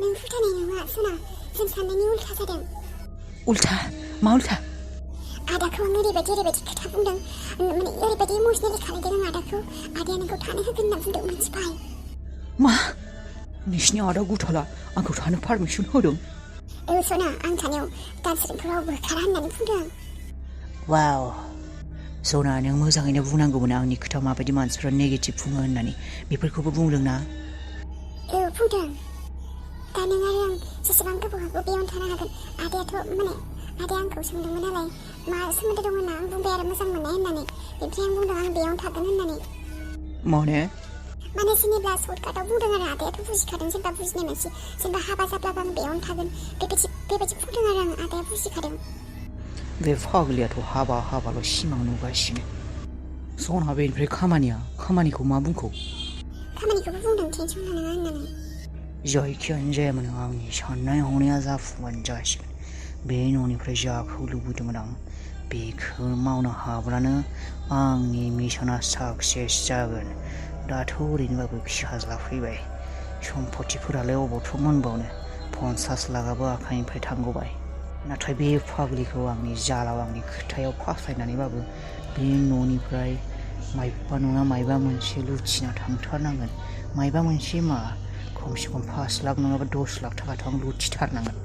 नों फोथायनाय नङा सना जों साननायनि उल्था जादों उल्था मा उल्था आदाखौ आं ओरैबायदि खोथा बुंदों माने ओरैबायदि इमोसनेलि खालायदों आं आदाखौ आदाया नोंखौ थानो होगोन होनना बुंदों मिथिबाय मा नोंसिनि आदा गुथाला आंखौ थानो पारमिसन होदों सना आं थानायाव दार्जिलिंखौ रावबो होखारा होननानै बुंदों वाव सना नों मोजाङैनो बुंनांगौमोन आंनि खोथा माबायदि मानसिफ्रा नेगेटिभ बुङो होननानै बेफोरखौबो बुंदों ना बुंदों दा नों आरो आं जेसेबां गोबाव हागौ बेयावनो थानो हागोन आदायाथ' माने आदाया आंखौ सोंदोंमोन नालाय मा सोमोन्दो दं होनना आं बुंबाय आरो मोजां मोननाय होननानै बेनिफ्राय आं बुंदों आं बेयावनो थागोन होननानै माने जेनेबा सर्टकाटाव बुंदों आरो आदायाथ' बुजिखादों जेनेबा बुजिनाय मानसि जेनेबा हाबा जाब्लाबो आं बेयावनो थागोन बेबायदि बुंदों आरो आं आदाया बुजिखादों बे फाग्लियाथ' हाबाल' सिमां नुगासिनो सना बेनिफ्राय खामानिखौ मा बुंखौ खामानिखौबो बुंदों टेनसन लानाङा होननानै जायखियानो जायामानो आंनि साननाय हनाया जाफुंबानो जासिगोन बे न'निफ्राय जाखौ लुबैदोंमोन आं बेखौ मावनो हाब्लानो आंनि मिशना साक्सेस जागोन दाथ' ओरैनोबाबो फिसाज्ला फैबाय सम्पथिफोरालाय अबावथ' मोनबावनो 50 लाखआबो आखाइनिफ्राय थांगौबाय नाथाय बे फाग्लिखौ आंनि जालाव आंनि खोथायाव फासायनानैबाबो बे न'निफ्राय मायबा नङा मायबा मोनसे लुथिना थांथारनांगोन मायबा मोनसे मा खमसे खम 5 लाख नङाबा 10 लाख थाखाथ' आं लुथिथारनांगोन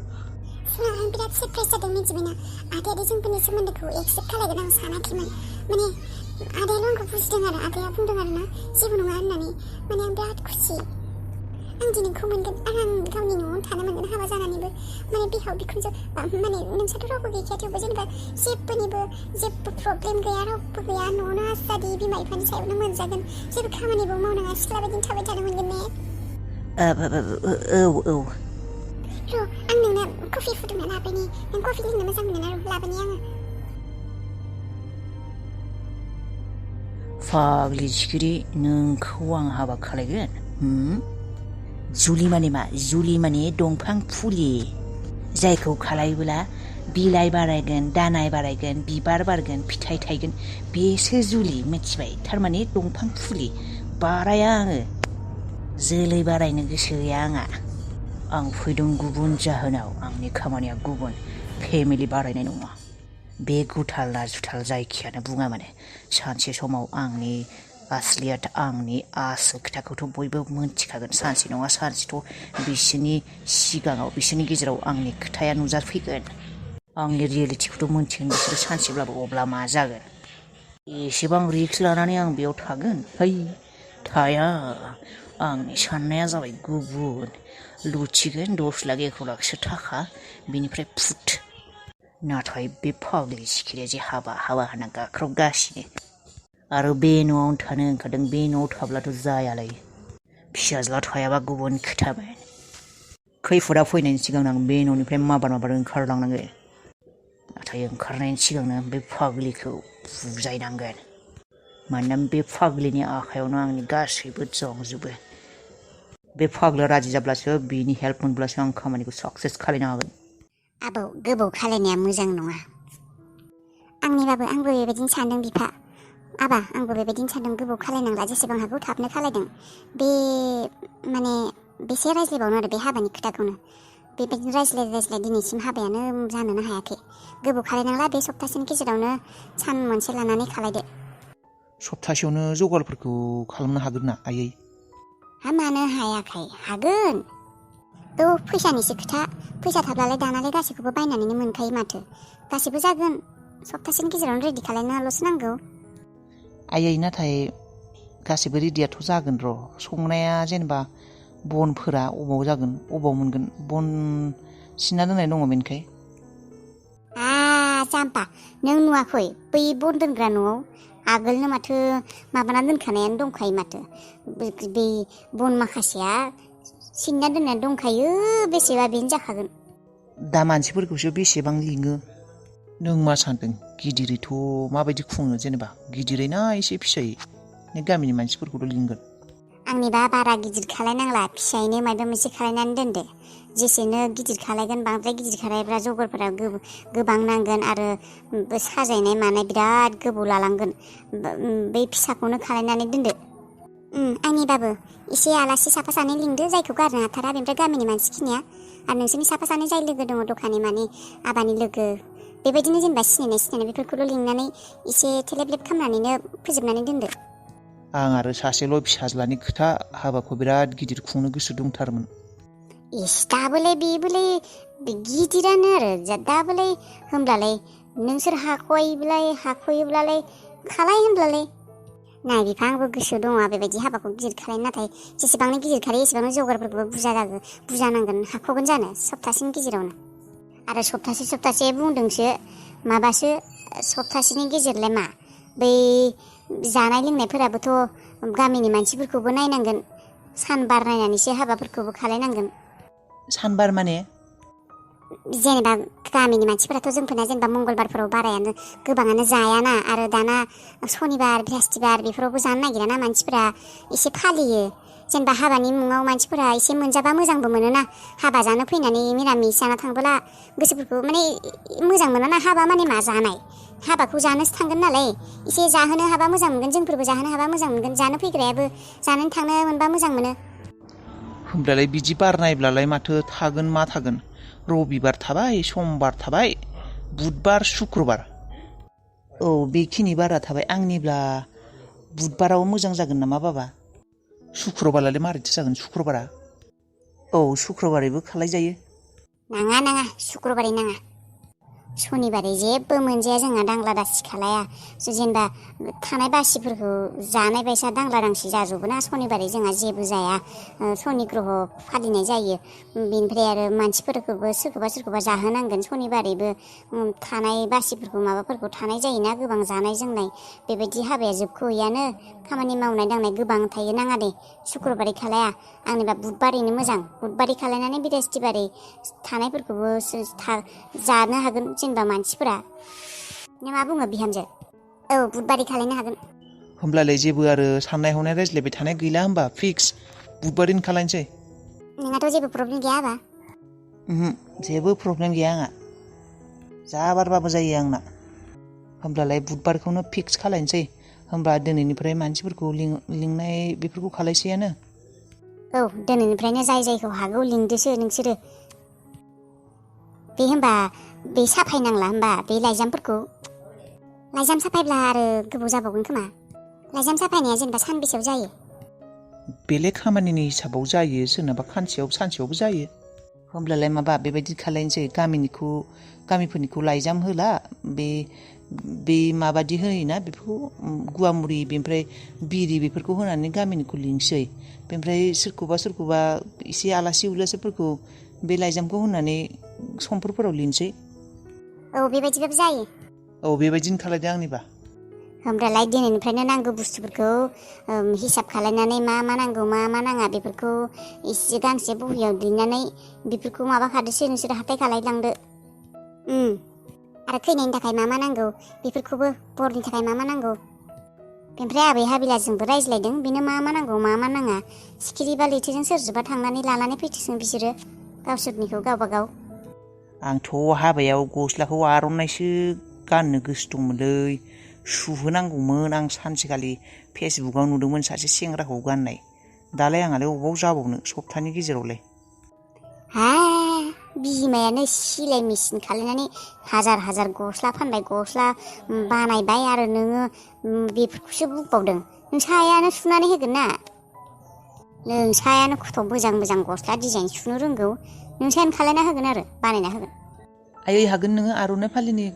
आं बिराद सारप्राइज जादों मिथिबायना आदाया जोंफोरनि सोमोन्दोखौ एक्सेप्ट खालायगोन आं सानाखैमोन माने आदायाल' आंखौ बुजिदों आरो आदाया बुंदों आरो ना जेबो नङा होननानै माने आं बिराद खुसि आं दिनैखौ मोनगोन आं गावनि न'आवनो थानो मोनगोन हाबा जानानैबो माने बिहाव बिखुनजो माने नोंसोरथ' रावबो गैखाया थेवबो जेनेबा जेबो प्रब्लेम गैया रावबो गैया न'आवनो आजादि बिमा बिफानि सायावनो मोनजागोन जेबो खामानिबो मावनाङा सिख्ला बायदिनो थाबाय थानो मोनगोन ने औ र' आं नोंनो कफि फुदुंना लाबोनि नों कफि लोंनो मोजां मोनो ना लाबोनि आङो फाग्लि सिखिरि नोंखौ आं हाबा खालायगोन जुलि माने मा जुलि माने दंफां फुलि जायखौ खालायोब्ला बिलाइ बारायगोन दानाय बारायगोन बिबार बारगोन फिथाइ थायगोन बेसो जुलि मिथिबाय थारमाने दंफां फुलि बाराया आङो जोलै बारायनो गोसो गैया आं फैदों गुबुन जाहोनाव आंनि खामानिया गुबुन फेमिलि बारायनाय नङा बे गुथाल जुथाल जायखियानो बुङा माने सानसे समाव आंनि आसलियात आंनि आसल खोथाखौथ' बयबो मोनथिखागोन सानसे नङा सानसेथ' बिसोरनि सिगाङाव बिसोरनि गेजेराव आंनि खोथाया नुजाफैगोन आंनि रियेलिटिखौथ' मोनथिगोन बिसोरो सानसेब्लाबो अब्ला मा जागोन एसेबां रिक्स लानानै आं बेयाव थागोन थाया आंनि साननाया जाबाय गुबुन लुथिगोन 10 लाख 1 लाखसो थाखा बिनिफ्राय फुट नाथाय बे फाग्लि सिखिरिया जे हाबा होनना गाख्रबगासिनो आरो बे न'आवनो थानो ओंखारदों बे न'आव थाब्लाथ' जायालै फिसाज्ला थायाबा गुबुन खोथामोन खैफोदा फैनायनि सिगां आं बे न'निफ्राय माबार ओंखारलांनांगोन नाथाय ओंखारनायनि सिगांनो बे फाग्लिखौ बुजायनांगोन मानोना बे फाग्लिनि आखायावनो आंनि गासैबो दंजोबो बे फाग्लिया राजि जाब्लासो बिनि हेल्प मोनब्लासो आं खामानिखौ साक्सेस खालायनो हागोन आबौ गोबाव खालायनाया मोजां नङा आंनिबाबो आंबो बेबायदिनो सानदों बिफा आबा आंबो बेबायदिनो सानदों गोबाव खालायनांला जेसेबां हागौ थाबनो खालायदों बे माने बेसे रायज्लायबावनो आरो बे हाबानि खोथाखौनो बेबायदिनो रायज्लाय दिनैसिम हाबायानो जानोनो हायाखै गोबाव खालायनांला बे सप्तासेनि गेजेरावनो सान मोनसे लानानै खालायदो सप्तासेयावनो जगारफोरखौ खालामनो हागोन ना आयै मानो हायाखै हागोन फैसानिसो खोथा फैसा थाब्लालाय दानालाय गासैखौबो बायनानैनो मोनखायो माथो गासैबो जागोन सप्तासेनि गेजेरावनो रेडि खालायनाल'सो नांगौ आयै नाथाय गासैबो रेडियाथ' जागोन र' संनाया जेनेबा बनफोरा अबाव जागोन अबाव मोनगोन बन सिनना दोननाय दङ बेनिखाय जाम्पा नों नुवाखै बै बन दोनग्रा न'आव आगोलनो माथो माबाना दोनखानायानो दंखायो माथो बे बन माखासेया सिनना दोननाय दंखायो बेसेबा बेनो जाखागोन दा मानसिफोरखौसो बेसेबां लिङो नों मा सानदों गिदिरैथ' माबायदि खुङो जेनेबा गिदिरै ना एसे फिसायै नों गामिनि मानसिफोरखौथ' लिंगोन आंनिबा बारा गिदिर खालायनांला फिसायैनो माबा मोनसे खालायनानै दोनदो जेसेनो गिदिर खालायगोन बांद्राय गिदिर खालायब्ला जगरफोरा गोबां नांगोन आरो साजायनाय मानाय बिराद गोबाव लालांगोन बै फिसाखौनो खालायनानै दोनदो आंनिबाबो एसे आलासि साफा सानै लिंदो जायखौ गारनो हाथारा बेनिफ्राय गामिनि मानसिखिनिया आरो नोंसोरनि साफा सानै जाय लोगो दङ दखानि माने आबानि लोगो बेबायदिनो जेनेबा सिनायनाय बेफोरखौल' लिंनानै एसे थेलेब खालामनानैनो फोजोबनानै दोनदो। आं आरो सासेल' फिसाज्लानि खोथा हाबाखौ बिराद गिदिर खुंनो गोसो दंथारमोन। इस दाबोलाय बेबोलाय गिदिरानो आरो दाबोलाय होमब्लालाय नोंसोर हाख'योब्लालाय खालाय होनब्लालाय नाय बिफा आंबो गोसो दङ बेबायदि हाबाखौ गिदिर खालायनो नाथाय जेसेबांनो गिदिर खालायो एसेबांनो जगारफोरखौबो बुरजा नांगोन हाख'गोन जानो सप्तासेनि गेजेरावनो आरो सप्तासे बुंदोंसो माबासो सप्तासेनि गेजेरलाय मा बै जानाय लोंनायफोराबोथ' गामिनि मानसिफोरखौबो नायनांगोन सानबार नायनानैसो हाबाफोरखौबो खालायनांगोन। सानबार माने जेनेबा गामिनि मानसिफोराथ' जोंफोरना जेनेबा मंगलबारफोराव बारायानो गोबाङानो जायाना आरो दाना सनिबार बृहस्पतिबार बेफोरावबो जानो नागिराना मानसिफोरा एसे फालियो जेनेबा हाबानि मुङाव मानसिफोरा एसे मोनजाबा मोजांबो मोनोना हाबा जानो फैनानै मिरामिस जाना थांबोला गोसोफोरखौ माने मोजां मोनाना हाबा माने मा जानाय हाबाखौ जानोसो थांगोन नालाय एसे जाहोनो हाबा मोजां मोनगोन जोंफोरबो जाहोनो हाबा मोजां मोनगोन जानो फैग्रायाबो जानानै थांनो मोनबा मोजां मोनो। होमब्लालाय बिदि बार नायब्लालाय माथो थागोन मा थागोन रबिबार थाबाय समबार थाबाय बुधबार शुक्रबार औ बेखिनि बारा थाबाय आंनिब्ला बुधबाराव मोजां जागोन नामा बाबा शुक्रबारालाय मारैथो जागोन शुक्रबारा औ शुक्रबारैबो खालायजायो। नाङा शुक्रबारै नाङा सनिबारै जेबो मोनजाया जोंहा दांला दासि खालाया जेनेबा थानाय बासिफोरखौ जानाय बायसा दांला दांसि जाजोबो ना सनिबारै जोंहा जेबो जाया सनि ग्रह फालिनाय जायो बेनिफ्राय आरो मानसिफोरखौबो सोरखौबा जाहोनांगोन सनिबारैबो थानाय बासिफोरखौ माबाफोरखौ थानाय जायोना गोबां जानाय जोंनाय बेबायदि हाबाया जोबख'हैयानो खामानि मावनाय दांनाय गोबां थायो नाङा दे शुक्रबारै खालाया आंनिबा बुधबारैनो मोजां बुधबारै खालायनानै बृहस्पतिबारै थानायफोरखौबो जानो हागोन जेनेबा मानसिफोरा नों मा बुङो बिहामजो औ बुधबारै खालायनो हागोन। होमब्लालाय जेबो आरो साननाय हनाय रायज्लायबाय थानाय गैला होमबा फिक्स बुधबारैनो खालायनोसै। नोंहाथ' जेबो प्रब्लेम गैया होमबा? जेबो प्रब्लेम गैया आंहा जा बारबाबो जायो आंना। होमब्लालाय बुधबारखौनो फिक्स खालायनोसै होमबा दिनैनिफ्राय मानसिफोरखौ लिंनाय बेफोरखौ खालायसैयानो। औ दिनैनिफ्रायनो जायखौ हागौ लिंदोसो नोंसोरो बे होमबा बे साफायनांला होमबा बे लाइजामफोरखौ लाइजाम साफायब्ला आरो गोबाव जाबावगोन खोमा लाइजाम साफायनाया जेनेबा सानबेसेयाव जायो? बेलेग खामानिनि हिसाबाव जायो सोरनाबा सानसेयावबो जायो। होमब्लालाय माबा बेबायदि खालायनोसै गामिफोरनिखौ लाइजाम होला बे माबादि होयोना बेफोरखौ गुवामुरि बेनिफ्राय बिरि बेफोरखौ होनानै गामिनिखौ लिंसै बेनिफ्राय सोरखौबा एसे आलासि उलासिफोरखौ बे लाइजामखौ होनानै समफोरफोराव लिंसै। औ बेबायदिबाबो जायो। औ बेबायदिनो खालायदो आंनिबा। होमब्लालाय दिनैनिफ्रायनो नांगौ बुस्थुफोरखौ हिसाब खालायनानै मा नांगौ मा नाङा बेफोरखौ एसे गांसे बहियाव लिरनानै बेफोरखौ माबाखादोसो नोंसोर हाथाय खालायलांदो। आरो खैनायनि थाखाय मा नांगौ बेफोरखौबो बरनि थाखाय मा नांगौ बेनिफ्राय आबै हाबिलाजोंबो रायज्लायदों बेनो मा नांगौ मा नाङा सिखिरि बा लैथोजों सोरजोंबा थांनानै लानानै फैथोंसों बिसोरो गावसोरनिखौ गावबा गाव। आंथ' हाबायाव गस्लाखौ आर'नाइसो गाननो गोसो दंमोनलै सुहोनांगौमोन आं सानसेखालि फेसबुकाव नुदोंमोन सासे सेंग्राखौ गाननाय दालाय आंहालाय अबाव जाबावनो सप्तानि गेजेरावलाय। बिमायानो सिलाय मेसिन खालायनानै हाजार गस्ला फानबाय गस्ला बानायबाय आरो नोङो बेफोरखौसो बुंबावदों नोंसायानो सुनानै होगोन ना नोंसायानो खथ' मोजां गस्ला डिजाइन सुनो रोंगौ नोंसायानो खालायना होगोन आरो बानायना होगोन। आयै हागोन नोङो आर'नाइ फालिनि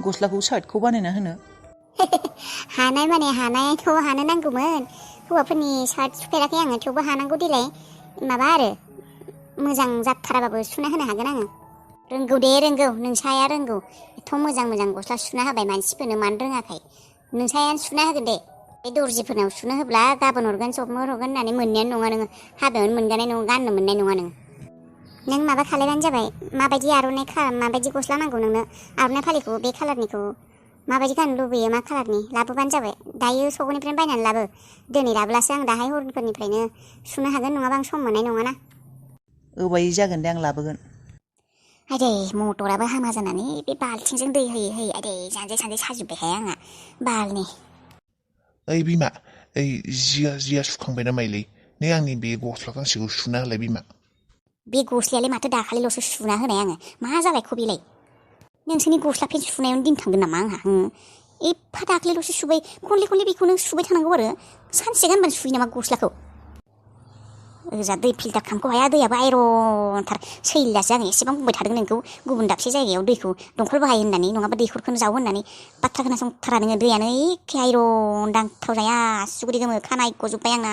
गस्लाखौ सार्टखौ बानायना होनो? हानाय माने हानायखौ हानो नांगौमोन हौवाफोरनि सार्ट सुफेराखै आङो थेवबो हानांगौ देलाय माबा आरो मोजां जाथाराबाबो सुना होनो हागोन आङो। रोंगौ नोंसाया रोंगौ एथ' मोजां गस्ला सुना होबाय मानसिफोरनो मानो रोङाखै नोंसायानो सुना होगोन दे बे दर्जिफोरनाव सुनो होब्ला गाबोन हरगोन सबनो हरगोन होननानै मोननायानो नङा नोङो हाबायावनो मोनगानाय नङा गाननो मोननाय नङा नों माबा खालायबानो जाबाय माबायदि माबायदि गस्ला नांगौ नोंनो आर'नाइ फालिखौ बे खालारनिखौ माबायदि गाननो लुबैयो मा खालारनि लाबोबानो जाबाय दायो सकनिफ्रायनो बायनानै लाबो दिनै लाब्लासो आं दाहाय हरफोरनिफ्रायनो सुनो हागोन नङाबा आं सम मोननाय नङाना। जागोन दे आं लाबोगोन। आदै मटराबो हामा जानानै बे बाल्थिंजों दै होयै आदै जानजाय साजोब्बायहाय आंहा बालनि। ओइ बिमा ओइ जिया सुखांबायना माइलै नै आंनि बे गस्ला गांसेखौ सुना होलाय बिमा बे गस्लायालाय माथो दाखालिल'सो सुना होनाय आङो मा जालायखो बेलाय नोंसोरनि गस्ला पेन्ट सुनायावनो दिन थांगोन नामा आंहा एफा दाखालिल'सो सुबाय खनले बेखौनो सुबाय थानांगौ आरो सानसे गानबानो सुयो नामा गस्लाखौ ओजा दै फिल्टार खालामखौ हाया दैयाबो आइरनथार सैलासो आङो एसेबां बुंबाय थादों नोंखौ गुबुन दाबसे जायगायाव दैखौ दंखल बाहाय होननानै नङाबा दैखरखौनो जाव होननानै बाथ्रा खोनासंथारा नोङो दैयानो एखे आइरन दांथाव जाया सुगुरि गोमो खानाय गजोब्बाय आंना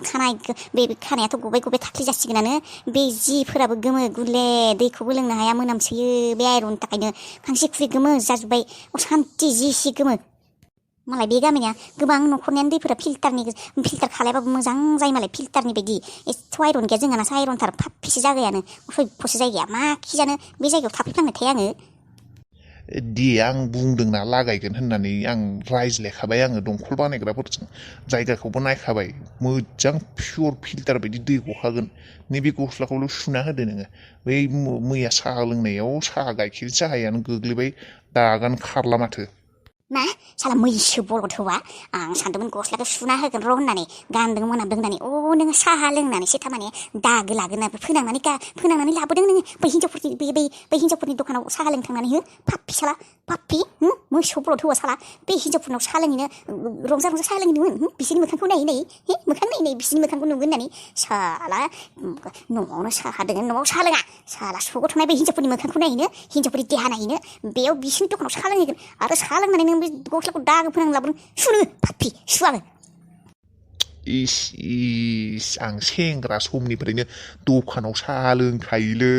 खानाय बे खानायाथ' गबाय थाख्लि जासिगोनानो बे जिफोराबो गोमो गुले दैखौबो लोंनो हाया मोनामसोयो बे आइरननि थाखायनो खांसि खुरै गोमो जाजोब्बाय असान्थि जि गोमो मालाय बे गामिनिया गोबां न'खरनियानो दैफोरा फिल्टार खालायबाबो मोजां जायो मालाय फिल्टारनि बायदि एथ' आइरन गैया जोंहानासो आइरनथार फाफिसो जागायानो सयफ'सो जायगाया मा खिजानो बे जायगायाव थाफैफ्लांनायथाय आङो दे आं बुंदोंना लागायगोन होननानै आं रायज्लायखाबाय आङो दंखल बानायग्राफोरजों जायगाखौबो नायखाबाय मोजां पियर फिल्टार बायदि दै गखागोन नैबे गस्लाखौल' सुना होदो नोङो बै मैया साहा लोंनायाव साहा गाइखेर साहायानो गोग्लैबाय दागान खारला माथो मा साला मैसो बलद हौवा आं सानदोंमोन गस्लाखौ सुना होगोन र' होननानै गानदों मोनामदों होननानै नोङो साहा लोंनानैसो थारमाने दागो लागोन आरो फोनांनानै लाबोदों नोङो बै हिन्जावफोरनि दखानाव साहा लोंखांनानै हो पाप्पि साला पाप्पि मोसौ बलद हौवा साला बे हिन्जावफोरनाव साहा लोङैनो रंजा साहा लोङैनोमोन बिसोरनि मोखांखौ नायै मोखां नायै बिसोरनि मोखांखौ नुगोन होननानै साला न'आवनो साहा दोङो न'आव साहा लोङा साला सग'थ थानाय बे हिन्जावफोरनि मोखांखौ नायैनो हिन्जावफोरनि देहा नायैनो बेयाव बिसोरनि दखानाव साहा लोंहैगोन आरो साहा लोंनानै बे गस्लाखौ दागो फोनांना लाबोदों सुनो पाप्पि सुवाङो इस आं सेंग्रा समनिफ्रायनो दखानाव साहा लोंखायोलै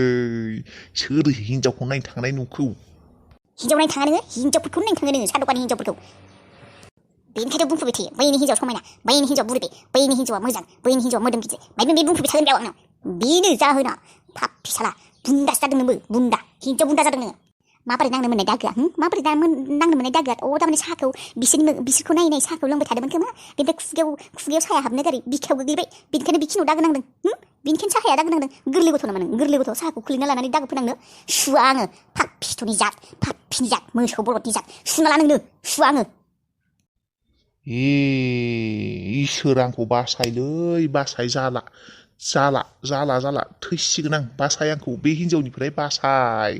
सोर हिन्जावखौ नायनो थांनाय नुखौ हिन्जाव नायनो थाङा नोङो हिन्जावफोरखौ नायनो थाङो नोङो साहा दखाननि हिन्जावफोरखौ बेनिखायनो बुंफैबाय थायो बैनि हिन्जाव समायना बैनि हिन्जाव बुरिबे बैनि हिन्जावा मोजां बैनि हिन्जावा मोदोम गिदिर मायबा बे बुंफैबाय थागोन बेयाव आंनाव बेनो जाहोना पाप्पि साला बुन्दासो जादों नोंबो बुन्दा हिन्जाव बुन्दा जादों नोङो माबोरै नांनो मोननाय दागोआ माबोरै नांनो मोननाय दागोआ थारमाने साहाखौ बिसोरखौ नायै साहाखौ लोंबाय थादोंमोन खोमा बेनिफ्राय खुगायाव साया हाबनो गारि बिखायाव गोग्लैबाय बेनिखायनो बिखिनियाव दागो नांदों बेनिखायनो साहाया दागो नांदों गोरलै गथ' नामा नों गोरलै गथ' साहाखौ खुलिना लानानै दागो फोनांनो सुवा आङो पाप्पिनि जात मोसौ बलदनि जात सुना ला नोंनो सुवा आङो इसोर आंखौ बासायलै बासाय जाला थैसिगोन आं बासाय आंखौ बे हिन्जावनिफ्राय बासाय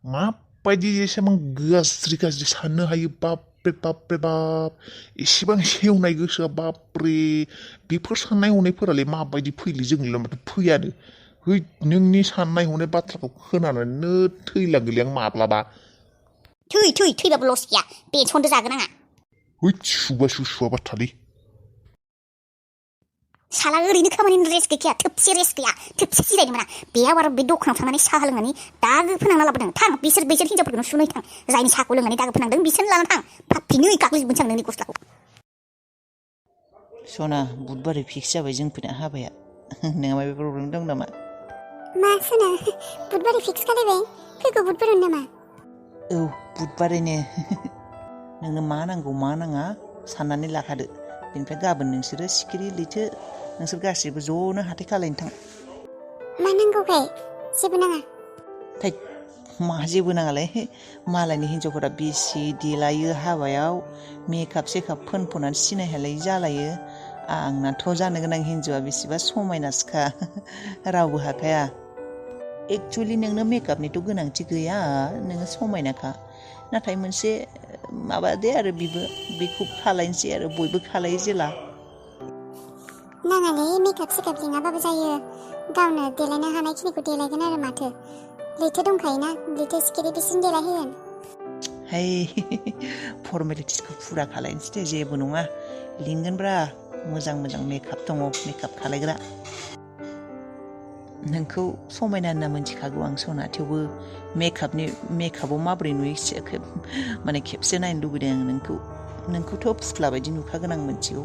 माबायदि एसेबां गाज्रि साननो हायो बापरे बाप एसेबां सेवनाय गोसोआ बापरे बेफोर साननाय हनायफोरालाय माबायदि फैलै जोंनिल' माथो फैयानो है नोंनि साननाय हनाय बाथ्राखौ खोनानानैनो थैलांगोलै आं माब्लाबा थैबाबो लस गैया पेन्सनबो जागोन आंहा है सुबा बाथ्रालै साला ओरैनो खामानिनि रेस्ट गैखाया थोबसे रेस्ट गैया थोबसे जिरायनो मोना बेयाव आरो बे दखानाव थांनानै साहा लोंनानै दागो फोनांना लाबोदों थां बिसोर हिन्जावफोरखौनो सुनै थां जायनि साहाखौ लोंनानै दागो फोनांदों बिसोरनो लाना थां पाप्पिनो गाग्लिजोबगोनसो आं नोंनि गस्लाखौ सना बुधबारै फिक्स जाबाय जों फैना हाबाया नोंहा माबा प्रब्लेम दं नामा मा सना बुधबारै फिक्स खालायबाय फैगौ बुधबाराव नामा औ बुधबारैनो नोंनो मा नांगौ मा नाङा साननानै लाखादो बेनिफ्राय गाबोन नोंसोरो सिखिरि लैथो नोंसोर गासिबो ज'नो हाथाय खालायनो थां मा नांगौखाय जेबो नाङा थै मा जेबो नाङालाय मालायनि हिन्जावफोरा बेसे देलायो हाबायाव मेकआप सेकआप फोननानै सिनाय हालायि जालायो आंनाथ' जानो गोनां हिन्जावा बेसेबा समायनासोखा रावबो हाखाया एक्सुवेलि नोंनो मेकआपनिथ' गोनांथि गैया नोङो समायनाखा नाथाय मोनसे माबा दे आरो बेखौ खालायनोसै आरो बयबो खालायो जेला नाङालै मेकआप सेकआप लिङाबाबो जायो गावनो देलायनो हानायखिनिखौ देलायगोन आरो माथो लैथो दंखायोना लैथो सिखिरि बिसिनि देलायहोगोन हाय फर्मेलिटिसखौ फुरा खालायनोसै दे जेबो नङा लिंगोनब्रा मोजां मेकआप दङ मेकआप खालायग्रा नोंखौ समायना होनना मोनथिखागौ आं सना थेवबो मेकआपाव माबोरै नुयो माने खेबसे नायनो लुबैदों आं नोंखौथ' फुस्ला बायदि नुखागोन आं मोनथिगौ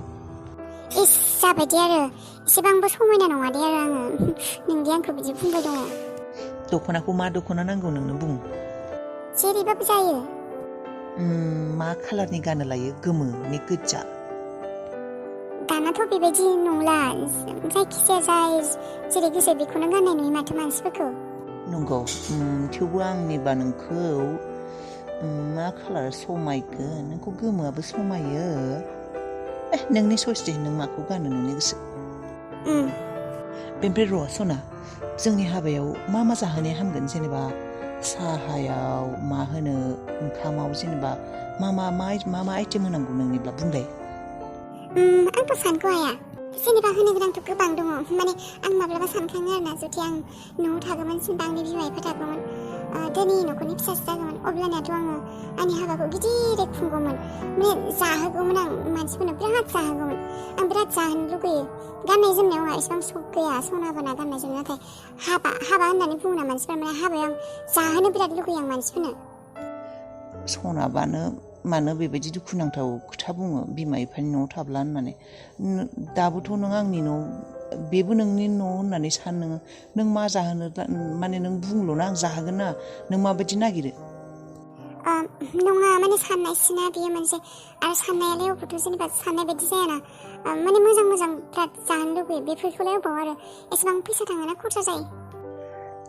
इस जाबायदि आरो एसेबांबो समायना नङा दे आरो आङो नोंदि आंखौ बिदि बुंबाय दङ दख'नाखौ मा दख'ना नांगौ नोंनो बुं जेरैबाबो जायो मा खालारनि गाननो लायो गोमो ने गोजा दानाथ' बेबायदि नंला जायखिजाया जाय जेरै गोसो बेखौनो गाननाय नुयो माथो मानसिफोरखौ नंगौ थेवबो आंनिबा नोंखौ मा खालार समायगोन नोंखौ गोमोआबो समायो नोंनि सइस दे नों माखौ गानो नोंनि गोसो बेनिफ्राय र' सना जोंनि हाबायाव मा मा जाहोनाया हामगोन जेनेबा साहायाव मा होनो ओंखामाव जेनेबा मा आइटेम होनांगौ नोंनिब्ला बुंलाय आंथ' सानखौ हाया जेनेबा होनो गोनांथ' गोबां दङ माने आं माब्लाबा सानखाङो आरोना जुदि आं न'आव थागौमोन जेनेबा आंनि बिमा बिफा थागौमोन दिनै न'खरनि फिसासो जागौमोन अब्लानियाथ' आङो आंनि हाबाखौ गिदिरै खुंगौमोन माने जाहोगौमोन आं मानसिफोरनो बिराद जाहोगौमन आं बिराद जाहोनो लुगैयो गाननाय जोमनायावहा एसेबां सक गैया सनाबाना गाननाय जोमनाय नाथाय हाबा होननानै बुङोना मानसिफोरा माने हाबायाव आं जाहोनो बिराद लुगैयो आं मानसिफोरनो सनाबानो मानो बेबायदि दुखुनांथाव खोथा बुङो बिमा बिफानि न'आव थाब्ला होननानै दाबोथ' नों आंनि न' बेबो नोंनि न' होननानै सान नों मा जाहोनो माने नों बुंल'ना आं जाहोगोन ना नों माबायदि नागिरो नङा माने साननायसोना बेयो मोनसे आरो साननायालाय अबोथ' जेनेबा साननाय बायदि जायाना माने मोजां बिराद जाहोनो लुगैयो बेफोरखौलाय अबाव आरो एसेबां फैसा थाङोना खरसा जायो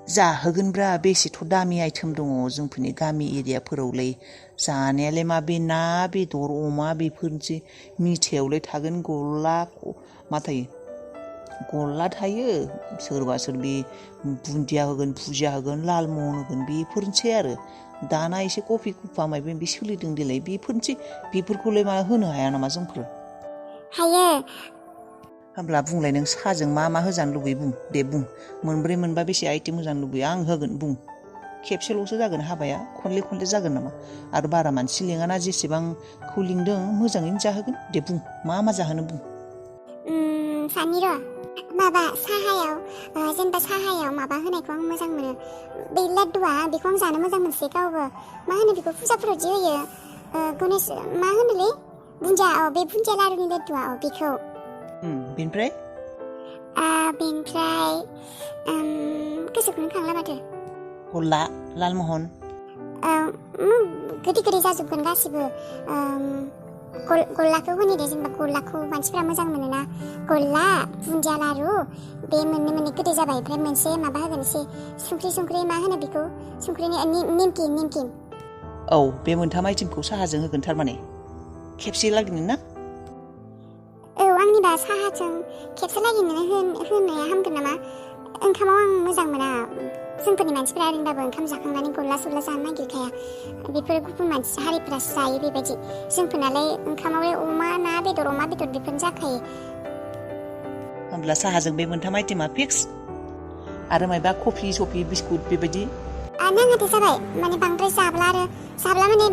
जाहोगोनब्रा बेसेथ' दामि आइटेम दङ जोंफोरनि गामि एरियाफोरावलाय जानायालाय मा बे ना बेदर अमा बेफोरनोसै मिथायावलाय थागोन गल्ला मा थायो गल्ला थायो सोरबा सोरबि बुन्दिया होगोन भुजिया होगोन लालमहन होगोन बेफोरनोसै आरो दाना एसे कफि कुफा माबा बे सोलिदों देलाय बेफोरनोसै बेफोरखौलाय मा होनो हाया नामा जोंफोर हायो होमब्ला बुंलाय नों साहाजों मा होजानो लुबैयो बुं दे बुं मोनब्रै मोनबा बेसे आइटेम होजानो लुबैयो आं होगोन बुं खेबसेल'सो जागोन हाबाया खनले जागोन नामा आरो बारा मानसि लिङाना जेसेबांखौ लिंदों मोजाङैनो जाहोगोन दे बुं मा जाहोनो बुं सानि र' माबा साहायाव जेनेबा साहायाव माबा होनायखौ आं मोजां मोनो बे लाड्डुआ बेखौ आं जानो मोजां मोनसै गावबो मा होनो बेखौ फुजाफोराव जि होयो गणेश मा होनोलै बुन्दिया बे बुन्दिया लारुनि लाड्डुआ बेखौ बेनिफ्राय गोसोखौनो खांला माथो गल्ला लालमहन गोदै जाजोबगोन गासिबो गल्लाखौ होनो दे जेनेबा गल्लाखौ मानसिफ्रा मोजां मोनोना गल्ला बुन्दिया लारु बे मोननै गोदै जाबाय ओमफ्राय मोनसे माबा होगोन एसे संख्रि मा होनो बेखौ संख्रिनि निमकिन औ बे मोनथाम आइटेमखौ साहाजों होगोन थारमाने खेबसे लागैनो ना औ आंनिबा साहाजों खेबसे लागैनो होनाया हामगोन नामा ओंखामाव आं मोजां मोना जोंफोरनि मानसिफ्रा ओरैनोबाबो ओंखाम जाखांनानै गल्ला सल्ला जानो नागिरखाया बेफोर गुबुन मानसि हारिफ्रासो जायो बेबायदि जोंफोरनालाय ओंखामाव अमा बेदर बेफोरनो जाखायो होमब्ला साहाजों बे मोनथाम आइटेमा फिक्स आरो मायबा कफि सफि बिस्कुट बेबायदि नाङादे जाबाय माने बांद्राय जाब्ला माने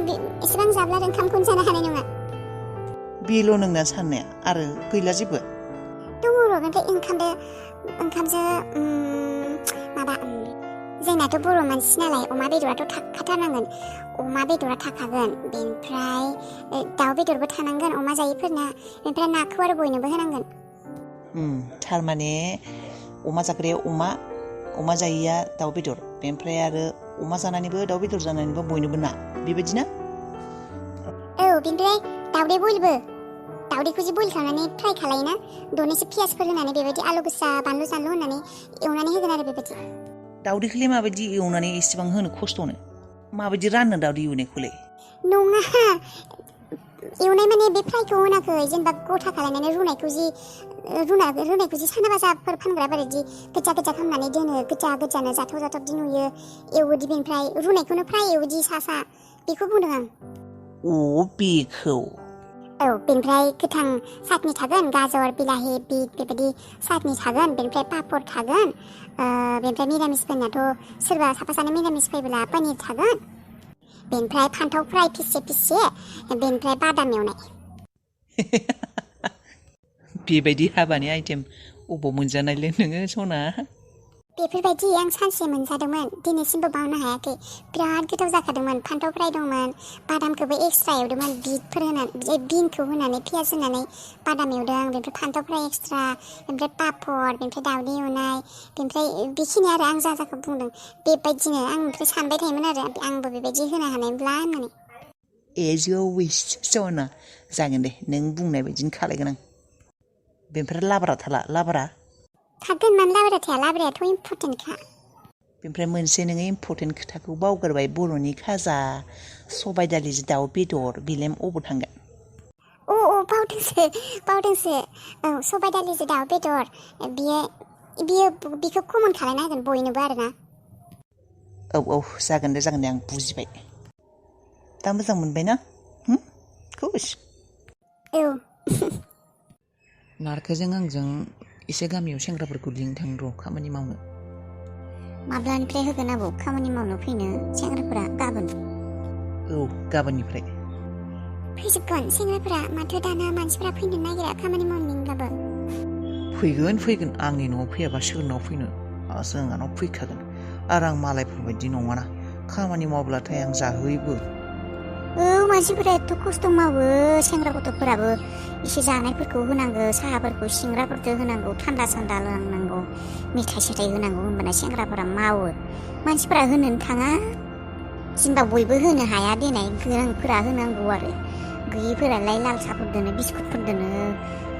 एसेबां जाब्ला आरो ओंखामखौनो जानो हानाय नङा बेल' नोंना साननाया आरो गैला जेबो दङ र' ओमफ्राय ओंखामजों माबा जोंनाथ' बर' मानसि नालाय अमा बेदराथ' थाखाथारनांगोन अमा बेदरा थाखागोन बेनिफ्राय दाउ बेदरबो थानांगोन अमा जायैफोरना बेनिफ्राय नाखौ आरो बयनोबो होनांगोन थारमाने अमा जाग्राया अमा जायैया दाउ बेदर बेनिफ्राय आरो अमा जानानैबो दाउ बेदर जानानैबो बयनोबो ना बेबायदि ना औ बेनिफ्राय दावदैखौ जि बइल खालामनानै फ्राय खालायोना दनैसो पियासफोर होनानै बेबायदि आलु गोसा बानलु जानलु होनानै एवनानै होगोन आरो बेबायदि दावदैखौलाय माबायदि एवनानै एसेबां होनो खस्थ'नो माबायदि राननो दावदै एवनायखौलाय नङा एवनाय माने बे फ्रायखौ होनाखै जेनेबा गथा खालायनानै रुनायखौ जि साना बाजारफोर फानग्रा बायदि गोजा खालामनानै दोनो गोजानो जाथाव दि नुयो एवोदि बेनिफ्राय रुनायखौनो फ्राय एवोदि सा बेखौ बुंदों आं बेखौ औ बेनिफ्राय गोथां साटनि थागोन गाजर बिलाहि बिट बेबायदि साटनि थागोन बेनिफ्राय पापर थागोन बेनिफ्राय मिरामिसफोरनाथ' सोरबा साफा सानै मिरामिस फैब्ला पनिर थागोन बेनिफ्राय फान्थाव फ्राय फिसे बेनिफ्राय बादाम एवनाय बेबायदि हाबानि आइटेम अबाव मोनजानायलै नोङो सना बेफोरबायदि आं सानसे मोनजादोंमोन दिनैसिमबो बावनो हायाखै बिराद गोथाव जाखादोंमोन फान्थाव फ्राय दंमोन बादामखौबो एक्सट्रा एवदोंमोन बिनखौ होनानै पियाज होनानै बादाम एवदों बेनिफ्राय फान्थाव फ्राय एक्सट्रा बेनिफ्राय पापर बेनिफ्राय दावदै एवनाय बेनिफ्राय बेखिनि आरो आं जाखौ बुंदों बेबायदिनो आं ओमफ्राय सानबाय थायोमोन आरो आंबो बेबायदि होनो हानायब्ला होननानै एज इयर विश सना जागोन दे नों बुंनाय बायदिनो खालायगोन आं बेनिफ्राय लाब्रा थागोन मानो लाब्रा थाया लाब्रायाथ' इम्परटेन्टखा बेनिफ्राय मोनसे नोङो इम्परटेन्ट खोथाखौ बावगारबाय बर'नि खाजा सबाय दालिजों दाउ बेदर बेलाय अबाव थांगोन बावदोंसो औ सबाइ दालिजों दाउ बेदर बिखौ कमन खालायना होगोन बयनोबो आरोना औ जागोन दे आं बुजिबाय दा मोजां मोनबाय ना खुस औ नारखोजों आंजों एसे गामियाव सेंग्राफोरखौ लिंनो थांनो र' खामानि मावनो माब्लानिफ्राय होगोन आबौ खामानि मावनो फैनो सेंग्राफोरा गाबोन औ गाबोननिफ्राय फैजोबगोन सेंग्राफोरा माथो दाना मानसिफोरा फैनो नागिरा खामानि मावनो लिंबाबो फैगोन आंनि न'आव फैयाबा सोरनाव फैनो जोंहानाव फैखागोन आरो आं मालायफोरबायदि नङाना खामानि मावब्लाथाय आं जाहोयोबो औ मानसिफोरा एथ' खस्थ' मावो सेंग्रा गथ'फोराबो एसे जानायफोरखौ होनांगौ साहाफोरखौ सिंग्राफोरजों होनांगौ थान्दा सान्दा लोंनांगौ मेथाइ सेथाइ होनांगौ होनबाना सेंग्राफोरा मावो मानसिफोरा होनोनो थाङा जेनेबा बयबो होनो हाया देनाय गोनांफोरा होनांगौ आरो गैयिफोरालाय लाल साहाफोरजोंनो बिस्कुटफोरजोंनो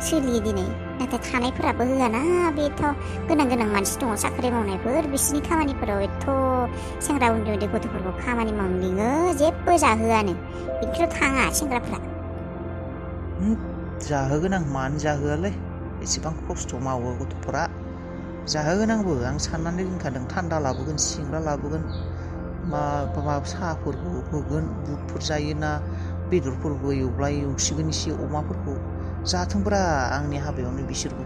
सोलियो दिनै नाथाय थानायफोराबो होआना बेथ' गोनां मानसि दङ साख्रि मावनायफोर बिसोरनि खामानिफोराव एथ' सेंग्रा उन्दै गथ'फोरखौ खामानि मावनो लिङो जेबो जाहोआनो बिदिथ' थाङा सेंग्राफ्रा जाहोगोन आं मानो जाहोआलै एसेबां खस्थ' मावो गथ'फोरा जाहोगोन आंबो आं साननानै दोनखादों थान्दा लाबोगोन सिंग्रा लाबोगोन माबा साहाफोरखौ होगोन बुटफोर जायोना बेदरफोरबो एवब्ला एवसिगोन एसे अमाफोरखौ जाथोंब्रा आंनि हाबायावनो बिसोरबो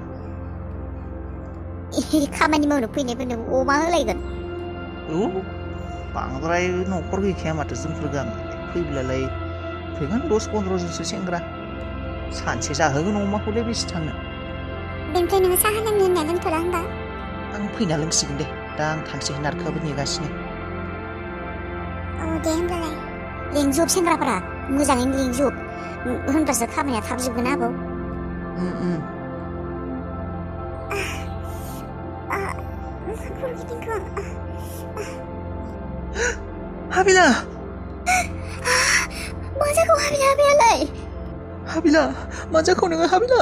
खामानि मावनो फैनायफोरनो अमा होलायगोन औ बांद्राय न'खर गैखाया माथो जोंफोर गामि फैब्लालाय फैगोन 10-15 जनसो सेंग्रा सानसे जाहोगोन अमाखौलाय बेसे थांनो बेनिफ्राय नोङो साहा लोंनो होनना लोंथ'ला होनबा आं फैना लोंसिगोन दे दा आं थांसै नारखोआबो नेगासिनो औ दे होनबालाय लिंजोब सेंग्राफोरा मोजाङैनो लिंजोब होनबासो खामानिया थाब जोबगोन आबौ हाबिला मा जाखो हाबिलालाय मा जाखो नोङो हाबिला